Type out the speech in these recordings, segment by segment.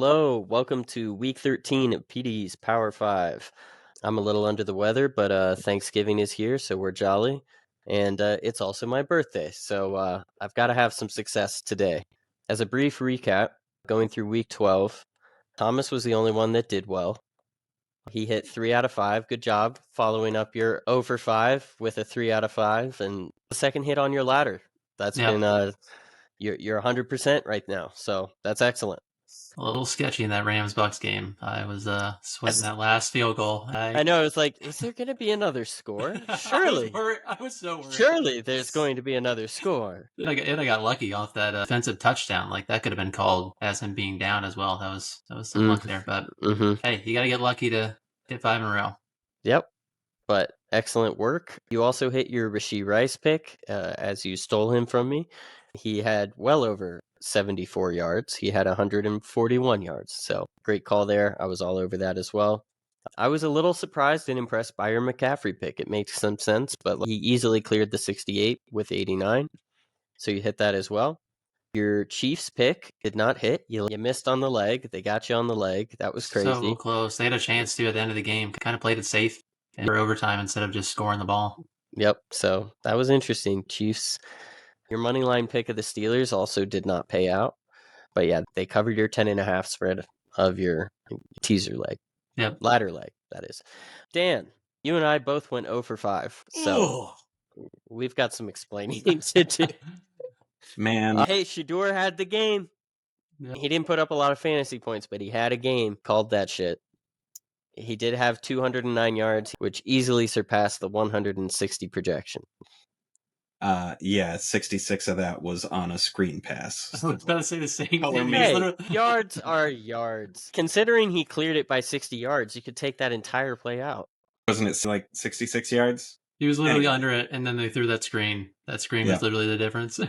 Hello, welcome to week 13 of Petey's Power 5. I'm a little under the weather, but Thanksgiving is here, so we're jolly. And it's also my birthday, so I've got to have some success today. As a brief recap, going through week 12, Thomas was the only one that did well. He hit 3 out of 5. Good job following up your 0 for 5 with a 3 out of 5 and the second hit on your ladder. That's Yep. been you're 100% right now, so that's excellent. A little sketchy in that Rams-Bucks game. I was sweating that last field goal. I know, it's like, is there going to be another score? Surely. I was so worried. Surely there's going to be another score. And I got lucky off that defensive touchdown. Like, that could have been called as him being down as well. That was some luck there. But hey, you got to get lucky to hit 5 in a row. Yep. But excellent work. You also hit your Rashee Rice pick as you stole him from me. He had well over 74 yards. He had 141 yards. So great call there. I was all over that as well. I was a little surprised and impressed by your McCaffrey pick. It makes some sense, but he easily cleared the 68 with 89. So you hit that as well. Your Chiefs pick did not hit. You missed on the leg. They got you on the leg. That was crazy. So close. They had a chance to at the end of the game. Kind of played it safe for overtime instead of just scoring the ball. Yep. So that was interesting. Chiefs. Your money line pick of the Steelers also did not pay out. But yeah, they covered your 10.5 spread of your teaser leg. Yep. Ladder leg, that is. Dan, you and I both went 0 for 5. So we've got some explaining to do. Man. Hey, Shador had the game. Yep. He didn't put up a lot of fantasy points, but he had a game. Called that shit. He did have 209 yards, which easily surpassed the 160 projection. Yeah, 66 of that was on a screen pass. I was about to say the same thing. Hey, yards are yards. Considering he cleared it by 60 yards, you could take that entire play out. Wasn't it like 66 yards? He was literally under it, and then they threw that screen. That screen was literally the difference.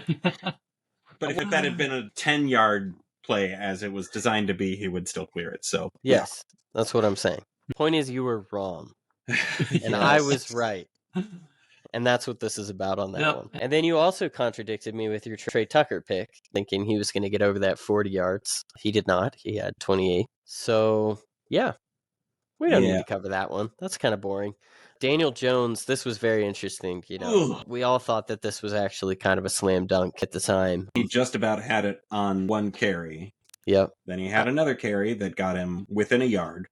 But if that had been a 10-yard play as it was designed to be, he would still clear it. So yes, that's what I'm saying. The point is, you were wrong, and I was right. And that's what this is about on that one. And then you also contradicted me with your Trey Tucker pick, thinking he was going to get over that 40 yards. He did not. He had 28. So, yeah, we don't need to cover that one. That's kind of boring. Daniel Jones, this was very interesting. You know, we all thought that this was actually kind of a slam dunk at the time. He just about had it on one carry. Yep. Then he had another carry that got him within a yard.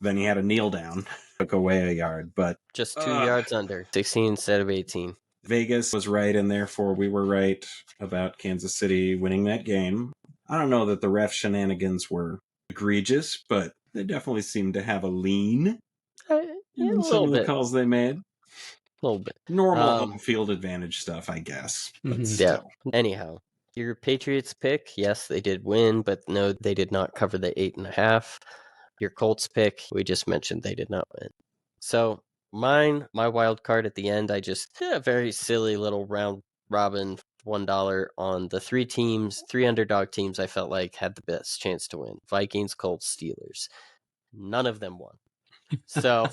Then he had a kneel down, took away a yard, but just 2 yards under, 16 instead of 18. Vegas was right, and therefore we were right about Kansas City winning that game. I don't know that the ref shenanigans were egregious, but they definitely seemed to have a lean in some of the calls they made. A little bit. Normal home field advantage stuff, I guess. But still. Yeah. Anyhow, your Patriots pick, yes, they did win, but no, they did not cover the 8.5. Your Colts pick, we just mentioned they did not win. So my wild card at the end, I just did a very silly little round robin $1 on the three underdog teams I felt like had the best chance to win. Vikings, Colts, Steelers. None of them won. So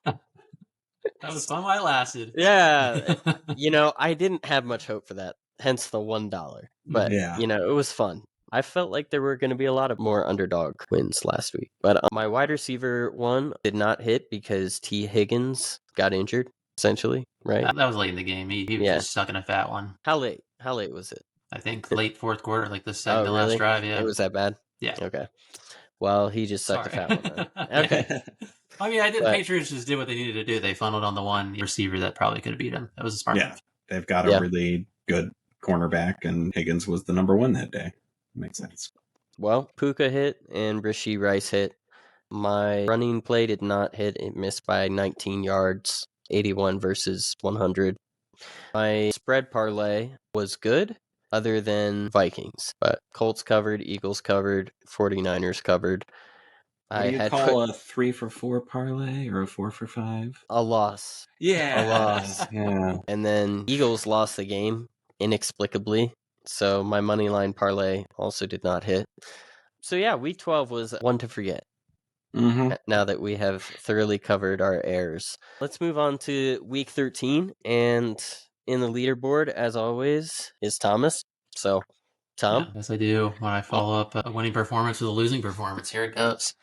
that was fun while it lasted. Yeah. You know, I didn't have much hope for that, hence the $1. But, you know, it was fun. I felt like there were going to be a lot of more underdog wins last week. But my wide receiver one did not hit because T. Higgins got injured, essentially, right? That was late in the game. He was just stuck in a fat one. How late? How late was it? I think late fourth quarter, like the last drive, yeah. It was that bad? Yeah. Okay. Well, he just sucked a fat one then. Okay. I mean, the Patriots just did what they needed to do. They funneled on the one receiver that probably could have beat him. That was a smart move. They've got a really good cornerback, and Higgins was the number one that day. Makes sense. Well, Puka hit and Rashee Rice hit. My running play did not hit. It missed by 19 yards, 81 versus 100. My spread parlay was good, other than Vikings. But Colts covered, Eagles covered, 49ers covered. What do you call a 3 for 4 parlay or a 4 for 5? A loss. Yeah. A loss. Yeah. And then Eagles lost the game inexplicably. So my money line parlay also did not hit. So yeah, week 12 was one to forget. Now that we have thoroughly covered our errors. Let's move on to week 13. And in the leaderboard, as always, is Thomas. So Tom? Yeah, yes, I do. When I follow up a winning performance with a losing performance, here it goes.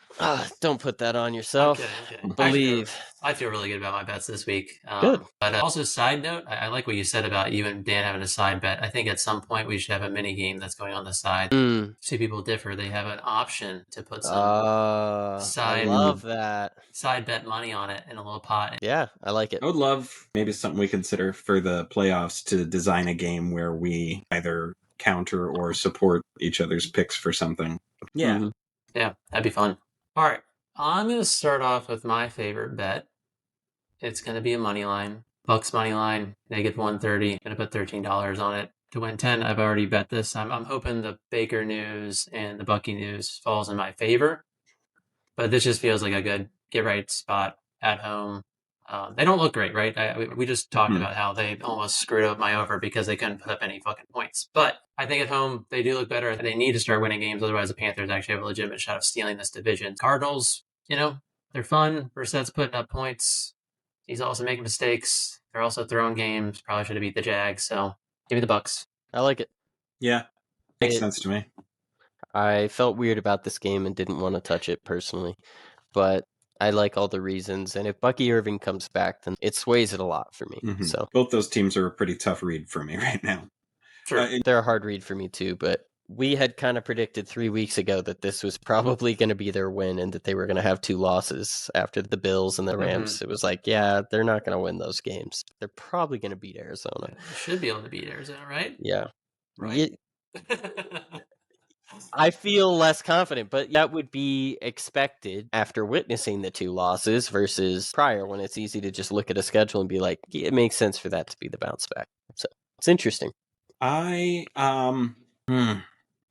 Don't put that on yourself. I'm kidding. Believe. Actually, I feel really good about my bets this week. Good. But also, side note, I like what you said about you and Dan having a side bet. I think at some point we should have a mini game that's going on the side. See people differ. They have an option to put some I love that. Side bet money on it in a little pot. Yeah, I like it. I would love maybe something we consider for the playoffs to design a game where we either counter or support each other's picks for something. Yeah. Mm-hmm. Yeah, that'd be fun. All right. I'm going to start off with my favorite bet. It's going to be a money line. Bucks money line, negative 130. Going to put $13 on it. To win 10, I've already bet this. I'm hoping the Baker news and the Bucky news falls in my favor. But this just feels like a good get-right spot at home. They don't look great, right? We just talked about how they almost screwed up my over because they couldn't put up any fucking points. But I think at home, they do look better. They need to start winning games. Otherwise, the Panthers actually have a legitimate shot of stealing this division. Cardinals, they're fun. Brissett's putting up points. He's also making mistakes. They're also throwing games. Probably should have beat the Jags. So give me the Bucks. I like it. Yeah, makes sense to me. I felt weird about this game and didn't want to touch it personally, but I like all the reasons. And if Bucky Irving comes back, then it sways it a lot for me. Mm-hmm. So both those teams are a pretty tough read for me right now. Sure. They're a hard read for me too, but we had kind of predicted 3 weeks ago that this was probably going to be their win and that they were going to have 2 losses after the Bills and the Rams. Mm-hmm. It was like, yeah, they're not going to win those games. They're probably going to beat Arizona. They should be able to beat Arizona, right? Yeah. Right. I feel less confident, but that would be expected after witnessing the 2 losses versus prior when it's easy to just look at a schedule and be like, yeah, it makes sense for that to be the bounce back. So it's interesting.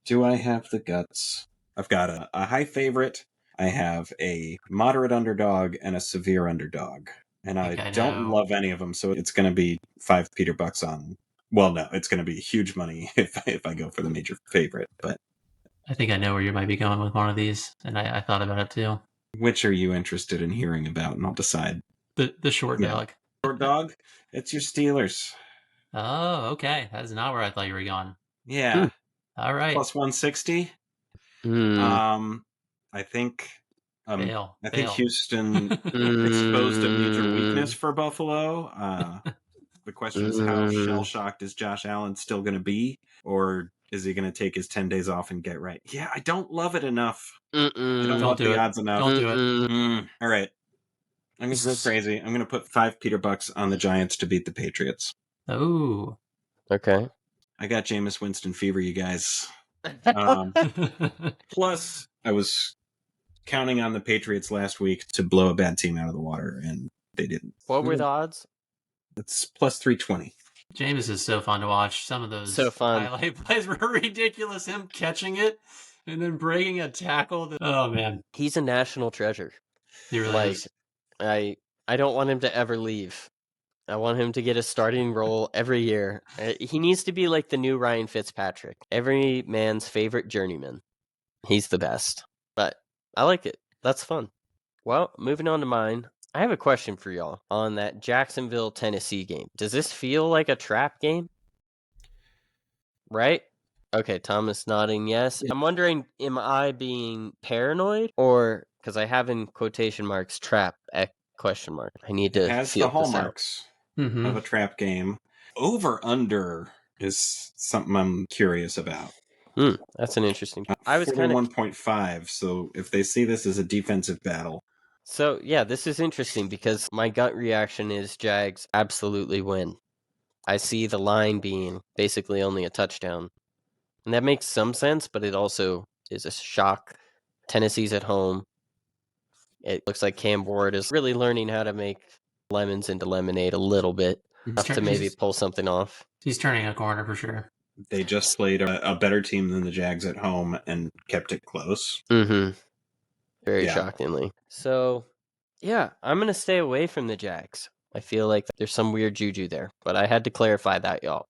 Do I have the guts? I've got a high favorite. I have a moderate underdog and a severe underdog. And I don't love any of them, so it's going to be 5 Peter Bucks on. Well, no, it's going to be huge money if I go for the major favorite. But I think I know where you might be going with one of these, and I thought about it too. Which are you interested in hearing about? And I'll decide. The short dog. Short dog? It's your Steelers. Oh, okay. That is not where I thought you were going. Yeah. All right. Plus 160. I think Houston exposed a major weakness for Buffalo. The question is, how shell-shocked is Josh Allen still going to be? Or is he going to take his 10 days off and get right? Yeah, I don't love it enough. I don't love the odds enough. Don't do it. All right. I'm going to go crazy. I'm going to put 5 Peter Bucks on the Giants to beat the Patriots. Oh. Okay. I got Jameis Winston fever, you guys. Plus, I was counting on the Patriots last week to blow a bad team out of the water, and they didn't. What were the odds? It's plus 320. Jameis is so fun to watch. Some of those highlight plays were ridiculous. Him catching it and then breaking a tackle. Oh, man. He's a national treasure. He really is. I don't want him to ever leave. I want him to get a starting role every year. He needs to be like the new Ryan Fitzpatrick. Every man's favorite journeyman. He's the best. But I like it. That's fun. Well, moving on to mine. I have a question for y'all on that Jacksonville, Tennessee game. Does this feel like a trap game? Right? Okay, Thomas nodding yes. I'm wondering, am I being paranoid or, because I have in quotation marks, trap, question mark. I need to has feel the hallmarks of a trap game. Over-under is something I'm curious about. That's an interesting. I was 41.5, so if they see this as a defensive battle. So, yeah, this is interesting because my gut reaction is Jags absolutely win. I see the line being basically only a touchdown. And that makes some sense, but it also is a shock. Tennessee's at home. It looks like Cam Ward is really learning how to make lemons into lemonade a little bit, enough to maybe pull something off. He's turning a corner for sure. They just played a better team than the Jags at home and kept it close. Very shockingly. So, yeah, I'm going to stay away from the Jags. I feel like there's some weird juju there, but I had to clarify that, y'all.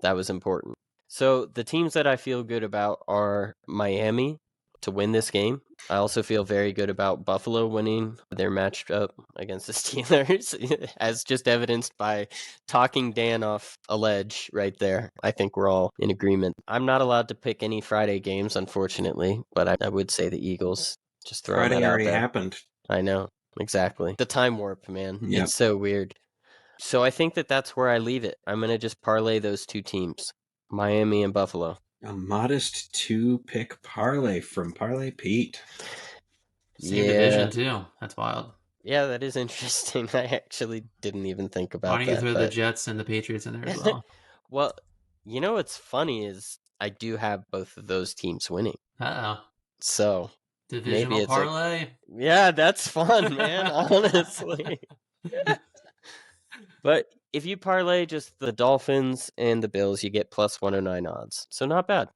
That was important. So the teams that I feel good about are Miami, to win this game. I also feel very good about Buffalo winning their matchup against the Steelers, as just evidenced by talking Dan off a ledge right there. I think we're all in agreement. I'm not allowed to pick any Friday games, unfortunately, but I would say the Eagles. Just throwing Friday that out already there. happened. I know, exactly. The time warp, man. Yep. It's so weird. So I think that's where I leave it. I'm going to just parlay those two teams, Miami and Buffalo. A modest 2-pick parlay from Parlay Pete. Same division, too. That's wild. Yeah, that is interesting. I actually didn't even think about that. Why don't you throw the Jets and the Patriots in there as well? Well, you know what's funny is I do have both of those teams winning. Uh-oh. So divisional maybe it's parlay. Yeah, that's fun, man, honestly. But if you parlay just the Dolphins and the Bills, you get plus 109 odds. So not bad.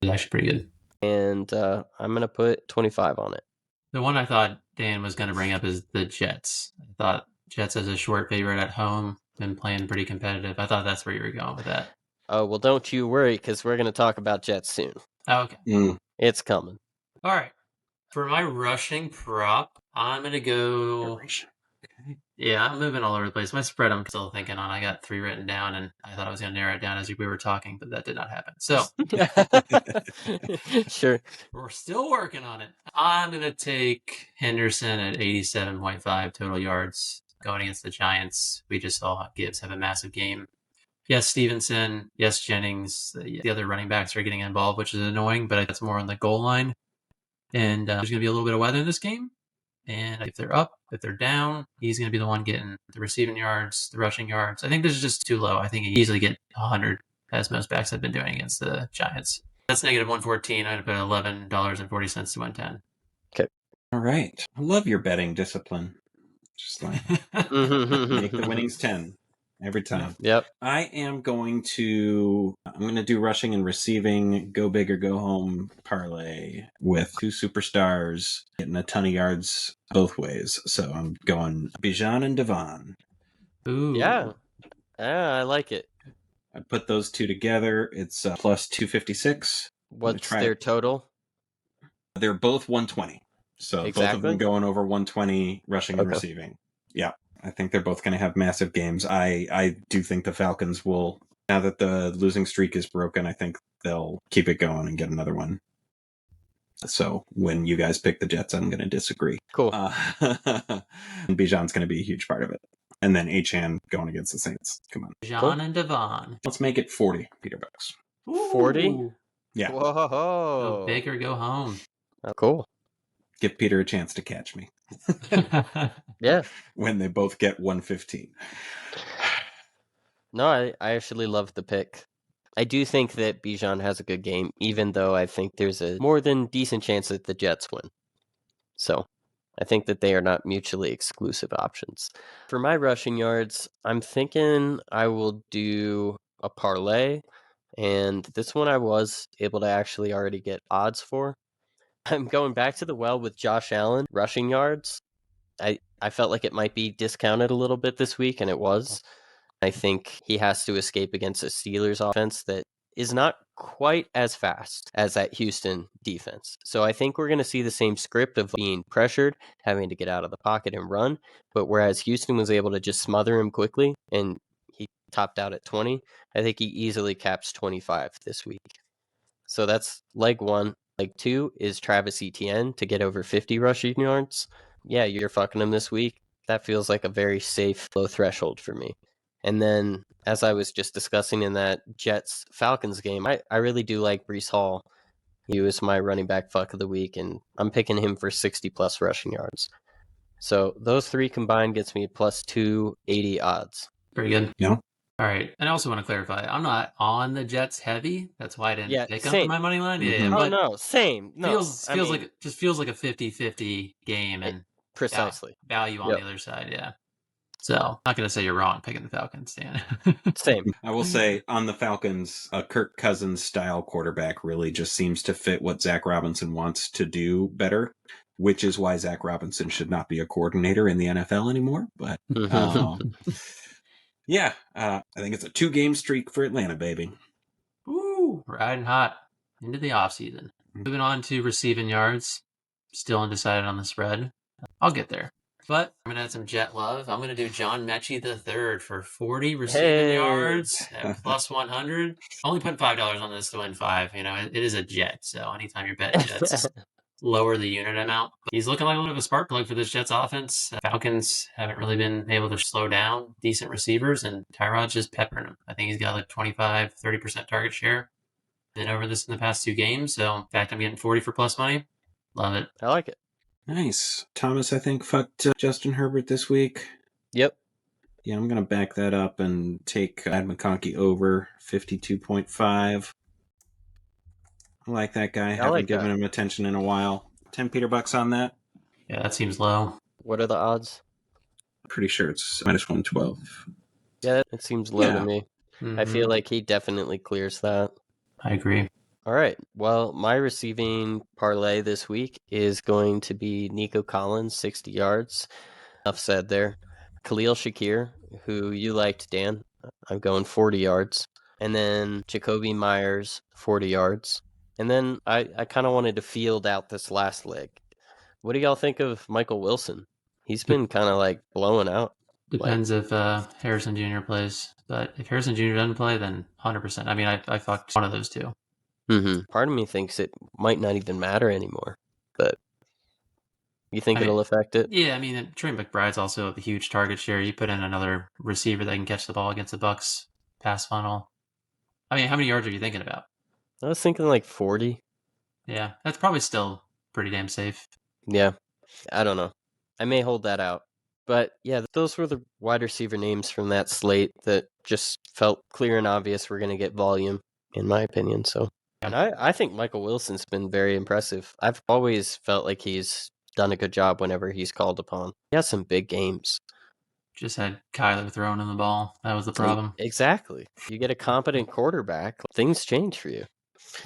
It's actually pretty good. And I'm going to put 25 on it. The one I thought Dan was going to bring up is the Jets. I thought Jets as a short favorite at home, been playing pretty competitive. I thought that's where you were going with that. Oh, well, don't you worry, because we're going to talk about Jets soon. Oh, okay. It's coming. All right. For my rushing prop, I'm going to go... Yeah, I'm moving all over the place. My spread I'm still thinking on. I got 3 written down, and I thought I was going to narrow it down as we were talking, but that did not happen. So, sure. We're still working on it. I'm going to take Henderson at 87.5 total yards going against the Giants. We just saw Gibbs have a massive game. Yes, Stevenson. Yes, Jennings. The other running backs are getting involved, which is annoying, but that's more on the goal line. And there's going to be a little bit of weather in this game. And if they're up, if they're down, he's going to be the one getting the receiving yards, the rushing yards. I think this is just too low. I think he easily get 100, as most backs have been doing against the Giants. That's negative 114. I'd put $11.40 to 110. Okay. All right. I love your betting discipline. Just like make the winnings 10 every time. Yep. I'm going to do rushing and receiving, go big or go home parlay with 2 superstars getting a ton of yards both ways. So I'm going Bijan and Devon. Ooh. Yeah. I like it. I put those two together. It's plus 256. What's their total? They're both 120. So exactly. Both of them going over 120 rushing and receiving. Yeah. I think they're both going to have massive games. I do think the Falcons will, now that the losing streak is broken, I think they'll keep it going and get another one. So when you guys pick the Jets, I'm going to disagree. Cool. And Bijan's going to be a huge part of it. And then Achane going against the Saints. Come on. Bijan and Devon. Let's make it 40 Peter Bucks. 40? Yeah. Whoa. Go big or go home. Oh, cool. Give Peter a chance to catch me. Yeah. When they both get 115. No, I actually love the pick. I do think that Bijan has a good game, even though I think there's a more than decent chance that the Jets win. So I think that they are not mutually exclusive options. For my rushing yards, I'm thinking I will do a parlay, and this one I was able to actually already get odds for. I'm going back to the well with Josh Allen rushing yards. I felt like it might be discounted a little bit this week, and it was. I think he has to escape against a Steelers offense that is not quite as fast as that Houston defense. So I think we're going to see the same script of being pressured, having to get out of the pocket and run. But whereas Houston was able to just smother him quickly and he topped out at 20, I think he easily caps 25 this week. So that's leg 1. Leg 2 is Travis Etienne to get over 50 rushing yards. Yeah, you're fucking him this week. That feels like a very safe, low threshold for me. And then, as I was just discussing in that Jets-Falcons game, I really do like Breece Hall. He was my running back fuck of the week, and I'm picking him for 60-plus rushing yards. So those 3 combined gets me plus 280 odds. Pretty good. Yeah. All right. And I also want to clarify, I'm not on the Jets heavy. That's why I didn't pick up for my money line. Mm-hmm. Yeah, oh, no, same. No, feels like a 50-50 game and precisely value on the other side. Yeah. So I'm not going to say you're wrong picking the Falcons, Dan. Same. I will say on the Falcons, a Kirk Cousins style quarterback really just seems to fit what Zach Robinson wants to do better, which is why Zach Robinson should not be a coordinator in the NFL anymore. But yeah, I think it's a 2-game streak for Atlanta, baby. Ooh, riding hot into the offseason. Moving on to receiving yards. Still undecided on the spread. I'll get there. But I'm going to add some jet love. I'm going to do John Mechie III for 40 receiving yards at plus 100. Only put $5 on this to win 5. It is a jet. So anytime you're betting jets, lower the unit amount. But he's looking like a little bit of a spark plug for this Jets offense. Falcons haven't really been able to slow down decent receivers, and Tyrod's just peppering them. I think he's got like 25, 30% target share. Been over this in the past 2 games. So, in fact, I'm getting 40 for plus money. Love it. I like it. Nice. Thomas, I think, fucked Justin Herbert this week. Yep. Yeah, I'm going to back that up and take Ad McConkey over 52.5. I like that guy. Haven't given him attention in a while. 10 Peter bucks on that. Yeah, that seems low. What are the odds? Pretty sure it's minus 112. Yeah, it seems low to me. Mm-hmm. I feel like he definitely clears that. I agree. All right. Well, my receiving parlay this week is going to be Nico Collins, 60 yards. Enough said there. Khalil Shakir, who you liked, Dan. I'm going 40 yards. And then Jacoby Myers, 40 yards. And then I kind of wanted to field out this last leg. What do y'all think of Michael Wilson? He's been kind of like blowing out. Depends if Harrison Jr. plays. But if Harrison Jr. doesn't play, then 100%. I mean, I fucked one of those two. Mm-hmm. Part of me thinks it might not even matter anymore. But you think it'll affect it? Yeah, I mean, Trey McBride's also a huge target share. You put in another receiver that can catch the ball against the Bucks pass funnel. I mean, how many yards are you thinking about? I was thinking like 40. Yeah, that's probably still pretty damn safe. Yeah, I don't know. I may hold that out. But yeah, those were the wide receiver names from that slate that just felt clear and obvious we're going to get volume, in my opinion. So, and I think Michael Wilson's been very impressive. I've always felt like he's done a good job whenever he's called upon. He has some big games. Just had Kyler throwing in the ball. That was the problem. Exactly. You get a competent quarterback, things change for you.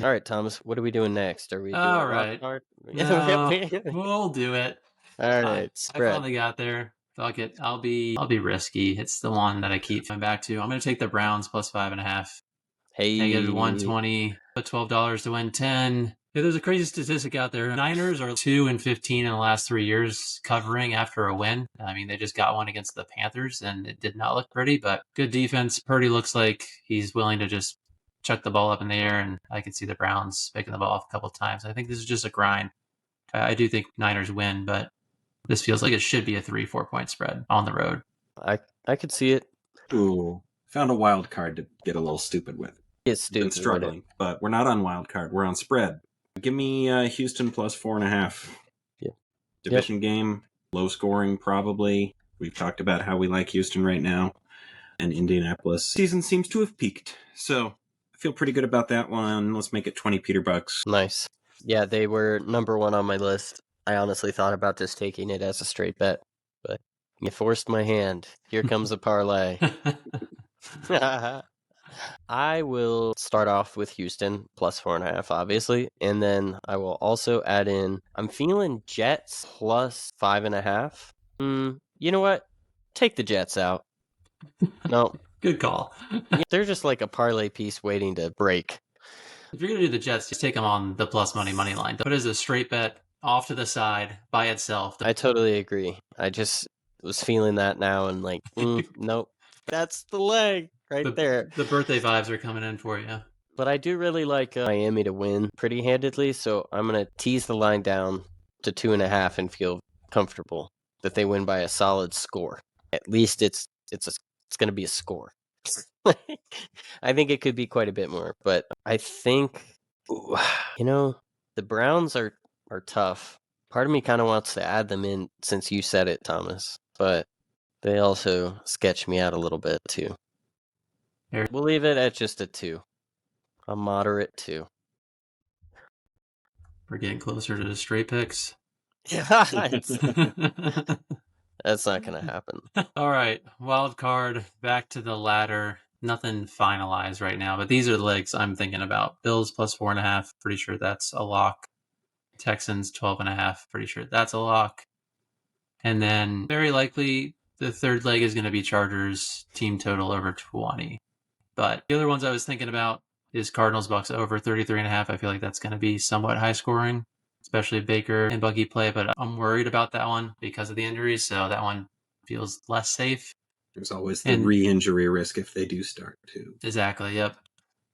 All right, Thomas, what are we doing next? Are we doing all right? No, we'll do it. All right, spread. I finally got there. Fuck it. I'll be risky. It's the one that I keep coming back to. I'm going to take the Browns plus 5.5. Hey, negative 120. Put $12 to win 10. Yeah, there's a crazy statistic out there. Niners are 2-15 in the last 3 years covering after a win. I mean, they just got one against the Panthers, and it did not look pretty, but good defense. Purdy looks like he's willing to just chuck the ball up in the air, and I could see the Browns picking the ball off a couple of times. I think this is just a grind. I do think Niners win, but this feels like it should be a 3-4 point spread on the road. I could see it. Ooh, found a wild card to get a little stupid with. It's stupid. Been struggling, but we're not on wild card. We're on spread. Give me Houston plus 4.5. Yeah. Division game, low scoring probably. We've talked about how we like Houston right now. And Indianapolis season seems to have peaked. So I feel pretty good about that one. Let's make it 20 Peter bucks. Nice. Yeah, they were number one on my list. I honestly thought about just taking it as a straight bet, but you forced my hand. Here comes a parlay. I will start off with Houston plus 4.5, obviously, and then I will also add in. I'm feeling Jets plus 5.5. You know what? Take the Jets out. No, good call. They're just like a parlay piece waiting to break. If you're gonna do the Jets, just take them on the plus money line. But as a straight bet off to the side by itself. I totally agree. I just was feeling that now and like, nope, that's the leg. There. The birthday vibes are coming in for you. But I do really like Miami to win pretty handedly, so I'm going to tease the line down to 2.5 and feel comfortable that they win by a solid score. At least it's going to be a score. I think it could be quite a bit more, but I think, the Browns are tough. Part of me kind of wants to add them in since you said it, Thomas, but they also sketch me out a little bit too. We'll leave it at just a 2. A moderate 2. We're getting closer to the straight picks. That's not going to happen. All right. Wild card, back to the ladder. Nothing finalized right now, but these are the legs I'm thinking about. Bills plus 4.5. Pretty sure that's a lock. Texans 12.5. Pretty sure that's a lock. And then very likely the third leg is going to be Chargers team total over 20. But the other ones I was thinking about, is Cardinals Bucks over 33.5. I feel like that's going to be somewhat high scoring, especially if Baker and Buggy play, but I'm worried about that one because of the injuries, so that one feels less safe. There's always the re-injury risk if they do start, too. Exactly, yep.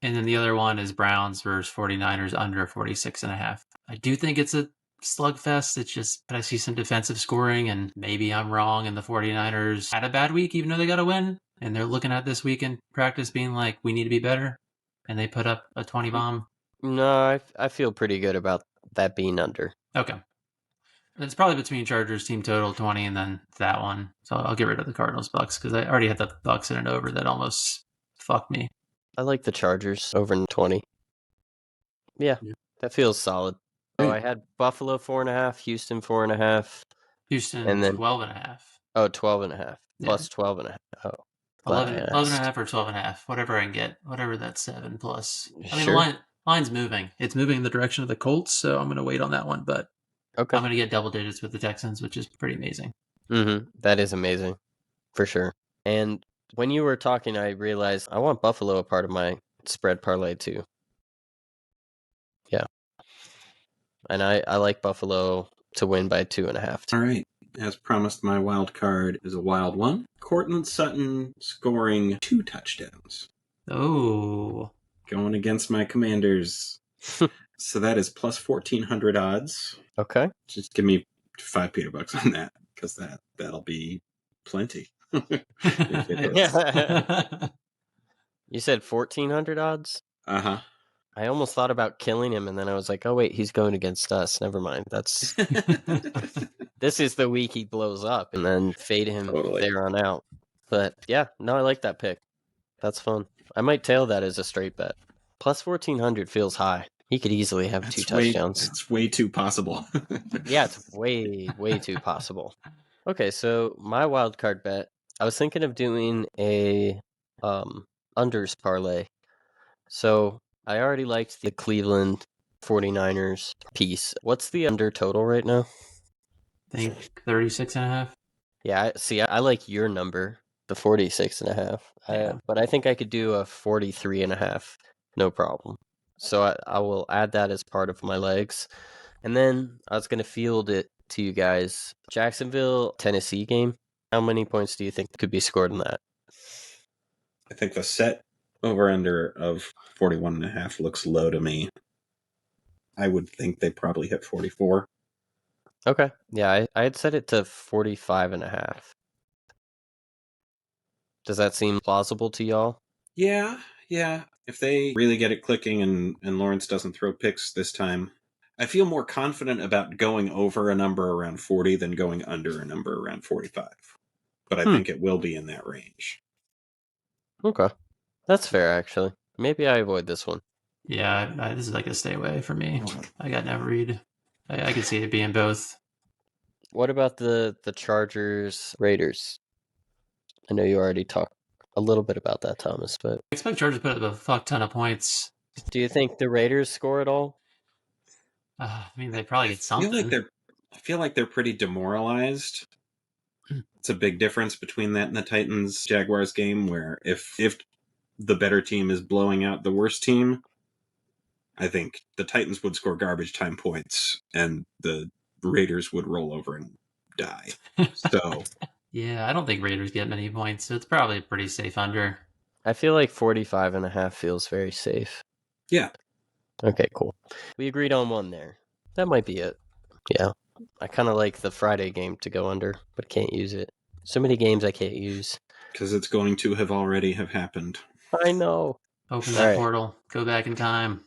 And then the other one is Browns versus 49ers under 46.5. I do think it's a slugfest. It's just, but I see some defensive scoring, and maybe I'm wrong, and the 49ers had a bad week, even though they got a win. And they're looking at this week in practice being like, we need to be better. And they put up a 20 bomb. No, I feel pretty good about that being under. Okay. It's probably between Chargers team total 20 and then that one. So I'll get rid of the Cardinals Bucks because I already had the Bucks in an over that almost fucked me. I like the Chargers over 20. Yeah, that feels solid. So I had Buffalo 4.5, Houston 4.5. Houston and then 12.5. Oh, 12.5 plus 12.5. Oh, 11.5 or 12.5, whatever I can get, whatever that's 7 plus. I mean, Sure. the line's moving. It's moving in the direction of the Colts, so I'm going to wait on that one. But Okay. I'm going to get double digits with the Texans, which is pretty amazing. That is amazing, for sure. And when you were talking, I realized I want Buffalo a part of my spread parlay too. Yeah. And I like Buffalo to win by 2.5. All right. As promised, my wild card is a wild one. Cortland Sutton scoring 2 touchdowns. Oh. Going against my Commanders. So that is plus 1,400 odds. Okay. Just give me 5 Peter bucks on that, because that'll be plenty. If it is. You said 1,400 odds? Uh-huh. I almost thought about killing him, and then I was like, oh, wait, he's going against us. Never mind. That's this is the week he blows up, and then fade him there on out. But yeah, no, I like that pick. That's fun. I might tail that as a straight bet. Plus 1,400 feels high. He could easily have 2 touchdowns. It's way too possible. Yeah, it's way, way too possible. Okay, so my wild card bet, I was thinking of doing a unders parlay. So I already liked the Cleveland 49ers piece. What's the under total right now? I think 36.5. Yeah, I like your number, the 46.5. Yeah. But I think I could do a 43.5, no problem. So I will add that as part of my legs. And then I was going to field it to you guys. Jacksonville, Tennessee game. How many points do you think could be scored in that? I think the set over-under of 41.5 looks low to me. I would think they probably hit 44. Okay. Yeah, I had set it to 45.5. Does that seem plausible to y'all? Yeah. If they really get it clicking and Lawrence doesn't throw picks this time, I feel more confident about going over a number around 40 than going under a number around 45. But I think it will be in that range. Okay. That's fair, actually. Maybe I avoid this one. Yeah, this is like a stay away for me. I got never read. I could see it being both. What about the Chargers Raiders? I know you already talked a little bit about that, Thomas, but I expect Chargers to put up a fuck ton of points. Do you think the Raiders score at all? I mean, they probably get something. I feel like they're pretty demoralized. It's a big difference between that and the Titans-Jaguars game, where if the better team is blowing out the worst team, I think the Titans would score garbage time points, and the Raiders would roll over and die. So, yeah, I don't think Raiders get many points, so it's probably pretty safe under. I feel like 45.5 feels very safe. Yeah. Okay, cool. We agreed on one there. That might be it. Yeah. I kind of like the Friday game to go under, but can't use it. So many games I can't use. Because it's going to have already have happened. I know. Open that portal. Go back in time.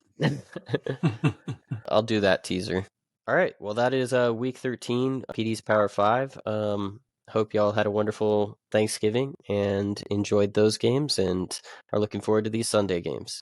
I'll do that teaser. All right. Well, that is week 13, PD's Power 5. Hope y'all had a wonderful Thanksgiving and enjoyed those games and are looking forward to these Sunday games.